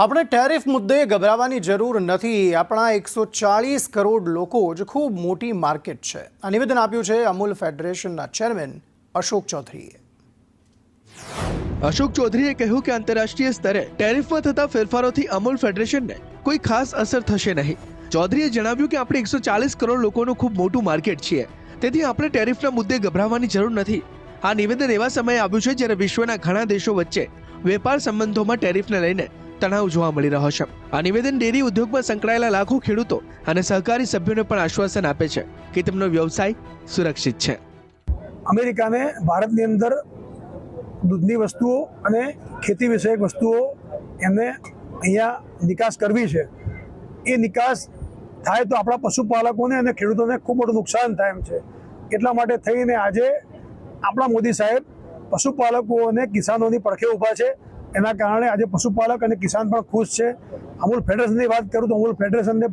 આપણે ટેરિફ મુદ્દે ગભરાવાની જરૂર નથી. આપણા 140 કરોડ લોકો જ ખૂબ મોટી માર્કેટ છે. આ નિવેદન આપ્યું છે અમૂલ ફેડરેશનના ચેરમેન અશોક ચૌધરીએ. અશોક ચૌધરીએ કહ્યું કે આંતરરાષ્ટ્રીય સ્તરે ટેરિફમાં થતા ફેરફારોથી અમૂલ ફેડરેશનને કોઈ ખાસ અસર થશે નહીં. ચૌધરીએ જણાવ્યું કે આપણે 140 કરોડ લોકોનું ખૂબ મોટું માર્કેટ છીએ, તેથી આપણે ટેરિફના મુદ્દે ગભરાવાની જરૂર નથી. આ નિવેદન એવા સમયે આવ્યું છે જ્યારે વિશ્વના ઘણા દેશો વચ્ચે વેપાર સંબંધોમાં ટેરિફને લઈને તણાવ જોવા મળી રહ્યો છે. આ નિવેદન ડેરી ઉદ્યોગમાં સંકળાયેલા લાખો ખેડૂતો અને સહકારી સભ્યોને પણ આશ્વાસન આપે છે કે તેમનો વ્યવસાય સુરક્ષિત છે. અમેરિકાને ભારતની અંદર દૂધની વસ્તુઓ અને ખેતી વિષયક વસ્તુઓ એમને અહીંયા નિકાસ કરવી છે. એ નિકાસ થાય તો આપણા પશુપાલકોને અને ખેડૂતોને ખૂબ મોટું નુકસાન થાય એમ છે. એટલા માટે થઈને આજે આપણા મોદી સાહેબ પશુપાલકો અને કિસાનોની પડખે ઊભા છે. એના કારણે આજે પશુપાલક અને કિસાન પણ ખુશ છે. અમૂલ ફેડરેશનની વાત કરું તો અમૂલ ફેડરેશનને